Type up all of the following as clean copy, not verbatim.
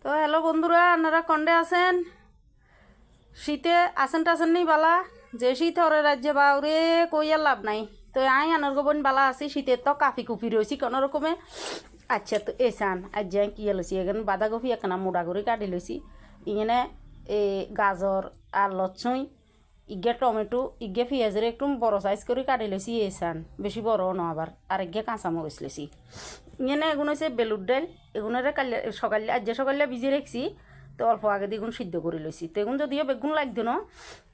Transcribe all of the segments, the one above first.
তো হ্যালো বন্ধুরা, আপনারা কন্ডে আছেন? শীতে আসেন টাসেন নি বালা? যে শীত হরে রাজ্যে বাউরে কইয়ার লাভ নাই। তো আই আনার গোবন বালা আছি, শীতের তো কাফি কুফি রয়েছি কোনো রকমে। আচ্ছা, তো এসান আজ যাই কি লইছি এখানে বাঁধাকপি একখানা মোড়া করে কাটি লইছি। ইങ്ങനെ গাজর আর লচ্ছুই ইগে টমেটো ইগে পেঁয়াজের একটু বড় সাইজ করে কাটি লইছি। এসান বেশি বড় ন আবার আর ইগে কাঁচামরিচ লইছি। ইങ്ങനെ এগুলো হচ্ছে বেলুর ডাল, এগুলোরে কালে সকালে আজ সকালে ভিজে রেখছি। তো অল্প আগে দিয়ে এগুলো সিদ্ধ করে লইছি। তো এগুলো যদিও বেগুন লাগতো না,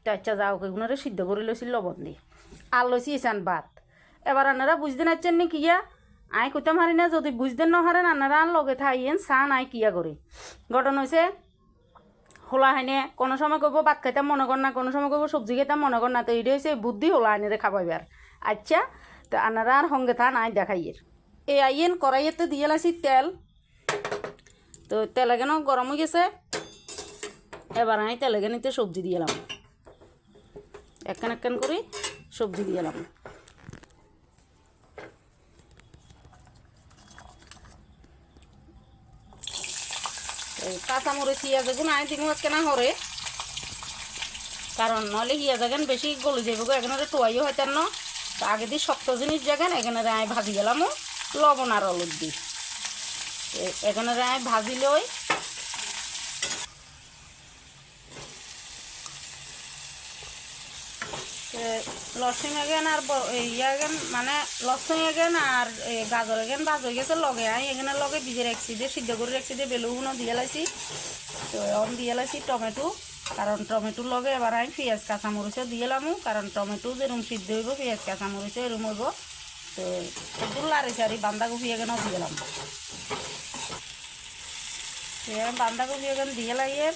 তো আচ্ছা যাও এগুলোরে সিদ্ধ করে লইছি লবণ দিয়ে। আর লইছি এসান ভাত। এবার আপনারা বুঝতে নাচ্ছেন নি কিয়া? আই কইতে মারি না, যদি বুঝতেন না হারেন আপনারা লগে থাইয়েন চান আই কিয়া করি। ঘটনা হয়েছে হোলা হাইনে কোনো সময় কইব ভাত খাইতাম মনে কর না, কোনো সময় কইব সবজি খাইতাম মনে কর না। তো এইটা হচ্ছে বুদ্ধি হোলা হাইনে খাবাইবে আর। আচ্ছা, তো আপনারা আর সঙ্গে থান আই দেখাইয়ের। এই আইয়েন কড়াইয়েতে দিয়ে লাইছি তেল। তো তেল এখানে গরম হয়ে গেছে। এবার আমি তেল এখানিতে সবজি দিয়ে এলাম, একখান একখান করে সবজি দিয়ে এলাম। কাঁচামরিচ হিয়া যেগুন আই দিব একখানা হরে, কারণ নাহলে হিয়া জাগান বেশি গলে যাইব গো। এখানে টোয়াইও হইতেন না। তো আগে দিয়ে শক্ত জিনিস জাগান এখানে আমি ভাজি গেলাম লবণ আর হলুদ দিই। এখানে আমি ভাজি লই। লসুন এগেন আর ইয়াগেন মানে লসুন এগেন আর গাজর এগেন ভাজ হয়ে গেছে লগে আই এখানে লগে ভিজে রাখছি দিয়ে সিদ্ধ করে রাখছি দিয়ে বেলুগুলো দিয়ে লাইছি। তো এখন দিয়ে লাইছি টমেটো, কারণ টমেটোর লগে এবার আমি পেঁয়াজ কাঁচামরিচও দিয়ে এলাম, কারণ টমেটো যেরকম সিদ্ধ হইব পেঁয়াজ কাঁচামরিচও এরকম হইব। তো একটু লাড়ি সারি বাঁধাকপি এখানেও দিয়ে এলাম। বাঁধাকপি এখানে দিয়ে লাগিয়ে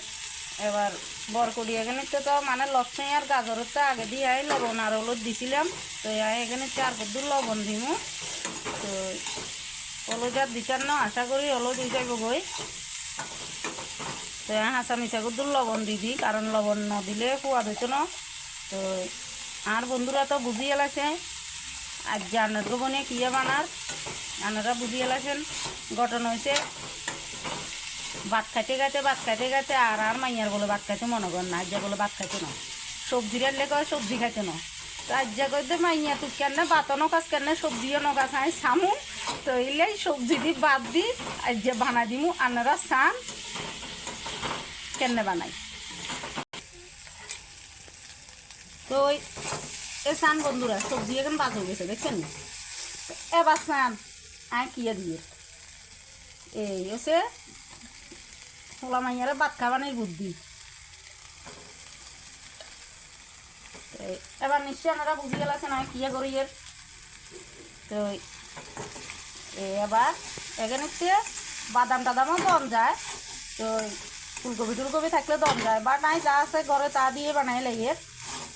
এবার বরকটি এখানে তো মানে লসুন আর গাজরের তো আগে দিয়ে আই লবণ আর হলুদ দিছিলাম। তো এখানে 4 কদ্দুর লবণ দিমু। তো হলুদ আর দিতার না, আশা করি হলুদ হয়ে যাইব গই। তো হাঁচা মিশা কদ্দুর লবণ দিই, কারণ লবণ ন দিলে সোয়াদ হইতো না। তো আর বন্ধুরা তো বুঝিয়ে লাগছে আজ জানার গোবনে কিয়ে বানার, আপনারা বুঝিয়ে লাগছেন। ঘটনা হয়েছে ভাত খাইতে খাইতে আর মাইয়ার বলে ভাত খাইতে মনে করেন না, আজ্জা বলে ভাত খাইতে না, সবজি রাখলে কয় সবজি খাইতে না। তো আজ্জা কইতে মাইয়া তুই কেন ভাতও নখাস কেন সবজিও নখাস আই সামু। তো এলে সবজি দি বাদ দি আজ্জা বানাই দিমু, আপনারা চান কেন বানাই। তো এ চান বন্ধুরা সবজি এখন বাজ হয়ে গেছে দেখছেন না। এবার চান আই কিয়া দিয়ে এই হচ্ছে হোলা মাইয়ারে ভাত খাবানোর বুদ্ধি। এবার নিশ্চয়ই আপনারা বুঝে গেলেছেন আমি কিয়া করি এর। তো এবার এখানে বাদাম টাদামও দম যায়। তো ফুলকপি থাকলে দম যায়, বা নাই যা আছে ঘরে তা দিয়ে বানাই লাগে।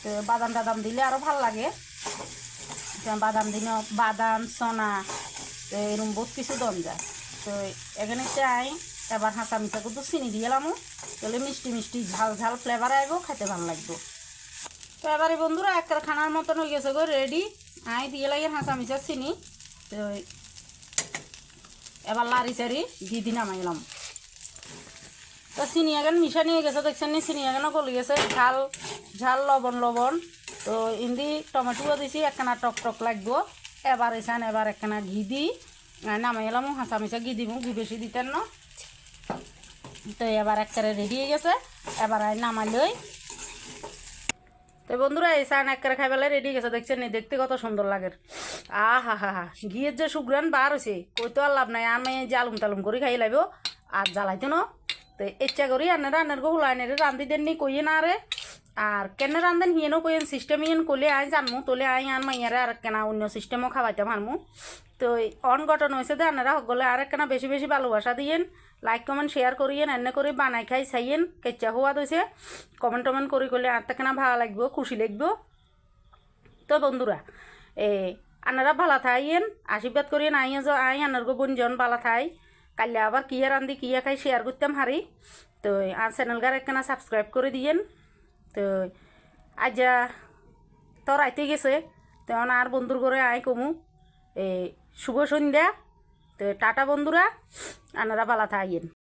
তো বাদাম টাদাম দিলে আরও ভাল লাগে। বাদাম দিলে বাদাম সোনা তো এরকম বহুত কিছু দম যায়। তো এখানে আই এবার হাঁচা মিশা কিন্তু চিনি দিয়ে এলাম, তাহলে মিষ্টি মিষ্টি ঝাল ঝাল ফ্লেভার আইব, খাইতে ভালো লাগবে। তো এবারে বন্ধুরা একটা খানার মতন হয়ে গেছে গো রেডি। আই দিয়ে লাগে হাঁচা মিশা চিনি। তো এবার লাড়ি চারি ঘি দি নামাইলাম। তো চিনি এখন মিশা নিয়ে গেছে দেখছেন নি, চিনি এখনও গলে গেছে, ঝাল ঝাল লবণ লবণ। তো ইন্দি টমেটোও দিছি একখানা টক টক লাগবো। এবার এসান এবার একখানা ঘি দি নামাই এলাম, হাঁচা মিশা ঘি দিব, ঘি বেশি দিতেন না। তো এবার একবারে রেডি হয়ে গেছে, এবার নামাই লই। তো বন্ধুরা এই চান একবারে খাইবেলা রেডি গেছে দেখছেন নি, দেখতে কত সুন্দর লাগে। হা হা হা ঘিয়ের যে সুগ্রান বার হয়েছে কই তো আর লাভ নাই, আমি যে আলুম টালুম করে খাই লাইব আর জ্বালাইতো না। তো ইচ্ছা করি আনারা আনার গো হুলাই নেড়ে রান্ধি দেননি কইয়ে না রে। আর কেন রান্ধেন হিয়েনও কইন সিস্টেম ইয়েন কলে আই জানমু, তোলে আই আন মাইয়ারে আর কেনা অন্য সিস্টেমও খাওয়াইতে পারমু। তো অন ঘটনা হয়েছে যে আপনারা সকলে আর একখানা বেশি বেশি ভালোবাসা দিয়েন, লাইক কমেন্ট শেয়ার করিয়েন, এনে করে বানাই খাই চাইয়েন কেচ্চা হওয়া হয়েছে। কমেন্ট টমেন্ট করি আর তেখানা ভালো লাগবো, খুশি লাগবো। তো বন্ধুরা আপনারা ভালো থাইয়েন, আশীর্বাদ করিয়েন আই আনার গো বোনজন ভালো থাই। কালে আবার কিয়া রান্ধি কিয়া খাই শেয়ার করতাম হারি। তো আর চ্যানেলগার একখানা সাবস্ক্রাইব করে দিয়েন। তো আজ তো রাইতে গেছে, তখন আর বন্ধুর ঘরে আই কমু শুভ সন্ধ্যা। তো টাটা বন্ধুরা, আপনারা ভালো থাইয়েন।